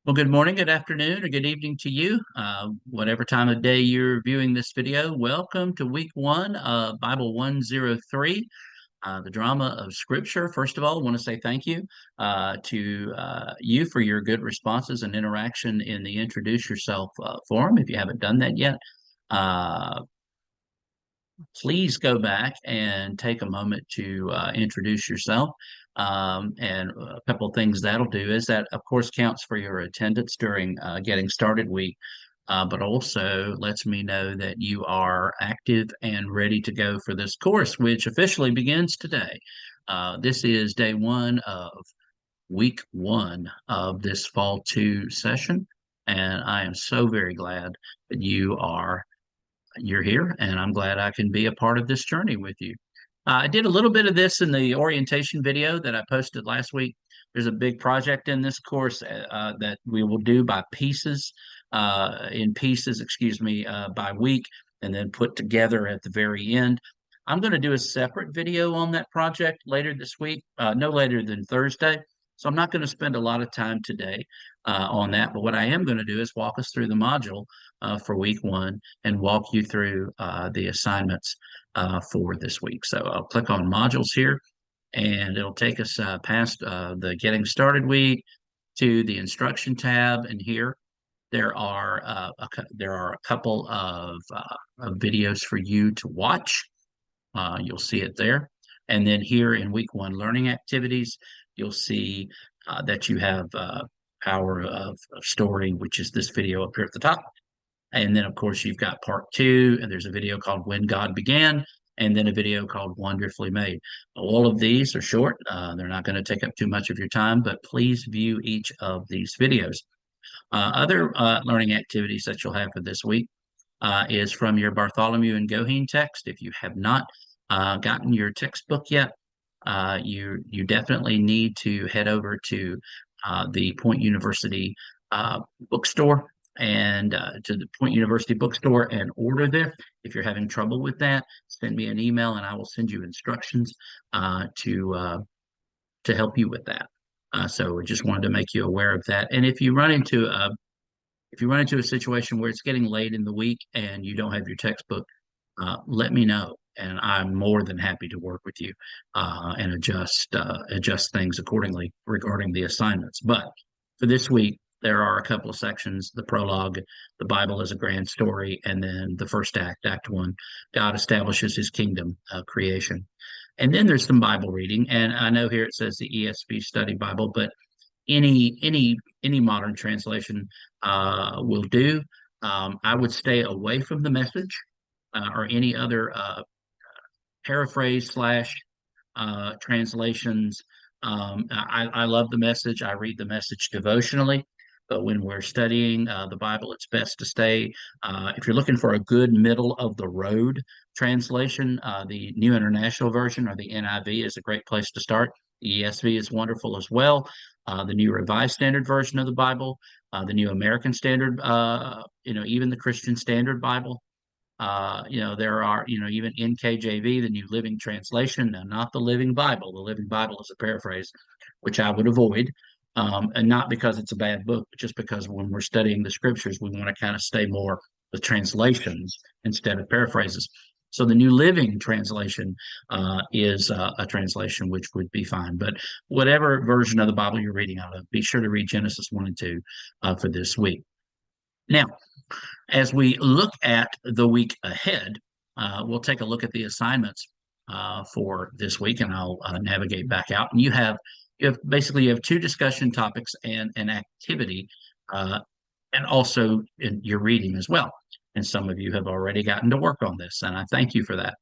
Well, good morning, good afternoon, or good evening to you. Whatever time of day you're viewing this video, welcome to week one of Bible 103, the drama of Scripture. First of all, I want to say thank you to you for your good responses and interaction in the Introduce Yourself forum. If you haven't done that yet, uh, please go back and take a moment to introduce yourself. And a couple of things that'll do is that, of course, counts for your attendance during Getting Started week, but also lets me know that you are active and ready to go for this course, which officially begins today. This is day one of week one of this fall two session, and I am so very glad that you're here, and I'm glad I can be a part of this journey with you. I did a little bit of this in the orientation video that I posted last week. There's a big project in this course that we will do by pieces, excuse me, by week, and then put together at the very end. I'm going to do a separate video on that project later this week, no later than Thursday. So I'm not going to spend a lot of time today on that. But what I am going to do is walk us through the module for week one and walk you through the assignments for this week. So I'll click on modules here, and it'll take us past the getting started week to the instruction tab. And here there are a couple of videos for you to watch. You'll see it there. And then here in week one learning activities, you'll see that you have Power of Story, which is this video up here at the top. And then, of course, you've got part two, and there's a video called When God Began, and then a video called Wonderfully Made. All of these are short. They're not going to take up too much of your time, but please view each of these videos. Other learning activities that you'll have for this week is from your Bartholomew and Goheen text. If you have not gotten your textbook yet, you definitely need to head over to the Point University bookstore and to the Point University bookstore and order this. If you're having trouble with that, send me an email and I will send you instructions to help you with that. So I just wanted to make you aware of that. And if you run into a situation where it's getting late in the week and you don't have your textbook, let me know, and I'm more than happy to work with you and adjust things accordingly regarding the assignments. But for this week, there are a couple of sections: the prologue, the Bible as a grand story, and then the first act, Act One. God establishes His kingdom, creation, and then there's some Bible reading. And I know here it says the ESV Study Bible, but any modern translation will do. I would stay away from the Message or any other paraphrase slash translations. I love the Message. I read the Message devotionally, but when we're studying the Bible, it's best to stay. If you're looking for a good middle of the road translation, the New International Version or the NIV is a great place to start. The ESV is wonderful as well. The New Revised Standard Version of the Bible, the New American Standard, even the Christian Standard Bible. There are, even NKJV, the New Living Translation, and not the Living Bible. The Living Bible is a paraphrase, which I would avoid. And not because it's a bad book, but just because when we're studying the scriptures, we want to kind of stay more with translations instead of paraphrases. So the New Living Translation is a translation which would be fine. But whatever version of the Bible you're reading out of, be sure to read Genesis 1 and 2 for this week. Now, as we look at the week ahead, we'll take a look at the assignments for this week, and I'll navigate back out. And you have two discussion topics and an activity, and also in your reading as well. And some of you have already gotten to work on this, and I thank you for that.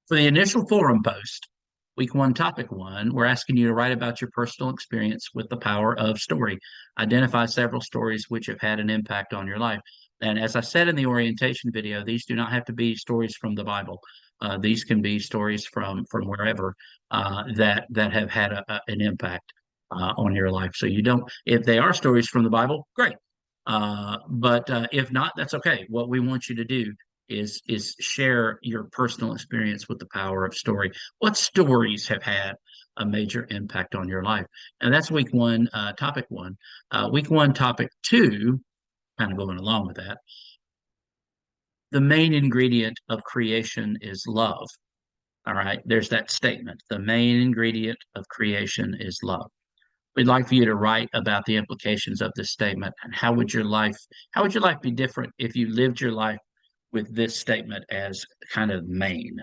For the initial forum post, week one, topic one, we're asking you to write about your personal experience with the power of story. Identify several stories which have had an impact on your life. And as I said in the orientation video, these do not have to be stories from the Bible. These can be stories from wherever that have had an impact on your life. So if they are stories from the Bible, great. But if not, that's okay. What we want you to do is share your personal experience with the power of story. What stories have had a major impact on your life. And that's week one, topic one. Week one, topic two, kind of going along with that. The main ingredient of creation is love. All right, there's that statement. The main ingredient of creation is love. We'd like for you to write about the implications of this statement and how would your life be different if you lived your life with this statement as kind of main.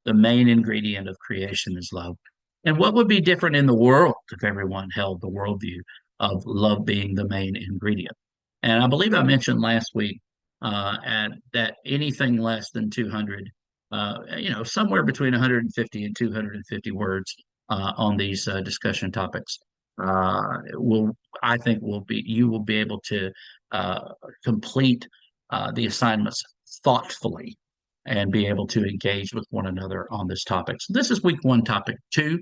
The main ingredient of creation is love. And what would be different in the world if everyone held the worldview of love being the main ingredient? And I believe I mentioned last week that anything less than 200, somewhere between 150 and 250 words on these discussion topics will, I think, you will be able to uh, complete the assignments thoughtfully and be able to engage with one another on this topic. So this is week one, topic two.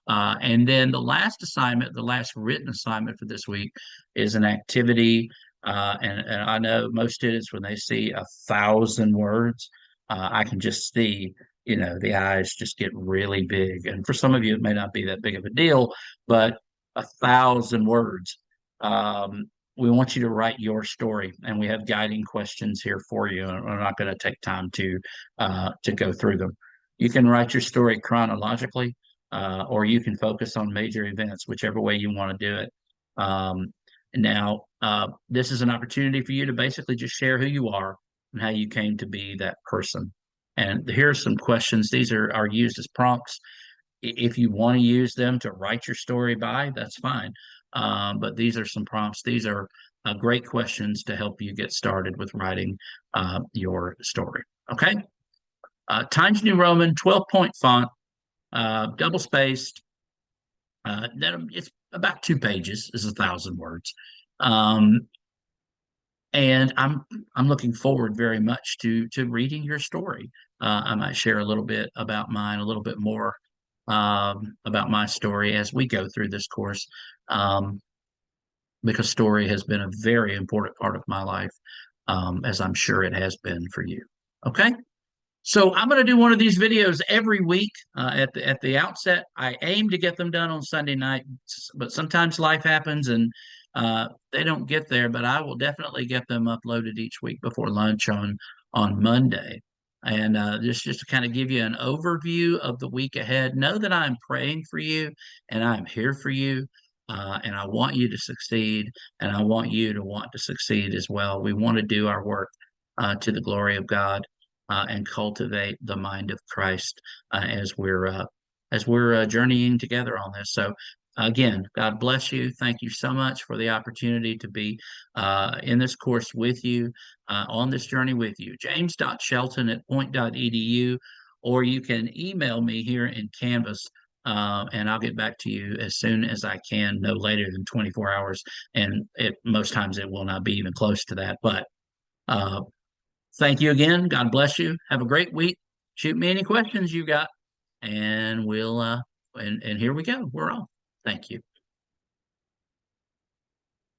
And then the last assignment, the last written assignment for this week is an activity. And I know most students, when they see 1,000 words, I can just see, the eyes just get really big. And for some of you, it may not be that big of a deal, but 1,000 words. We want you to write your story, and we have guiding questions here for you. And we're not going to take time to go through them. You can write your story chronologically, or you can focus on major events, whichever way you want to do it. This is an opportunity for you to basically just share who you are and how you came to be that person. And here are some questions. These are used as prompts. If you want to use them to write your story by, that's fine. But these are some prompts. These are great questions to help you get started with writing your story. Okay. Times New Roman, 12-point font, double spaced. It's about 2 pages. Is 1,000 words. And I'm looking forward very much to reading your story. I might share a little bit about mine, a little bit more about my story as we go through this course, because story has been a very important part of my life, as I'm sure it has been for you. Okay. So I'm going to do one of these videos every week at the outset. I aim to get them done on Sunday night, but sometimes life happens and they don't get there. But I will definitely get them uploaded each week before lunch on Monday. And just to kind of give you an overview of the week ahead. Know that I'm praying for you and I'm here for you. And I want you to succeed, and I want you to want to succeed as well. We want to do our work to the glory of God and cultivate the mind of Christ as we're journeying together on this. So again, God bless you. Thank you so much for the opportunity to be in this course with you, on this journey with you. James.shelton@point.edu, or you can email me here in Canvas. And I'll get back to you as soon as I can, no later than 24 hours. And most times it will not be even close to that. But thank you again. God bless you. Have a great week. Shoot me any questions you got, and we'll and here we go. We're on. Thank you.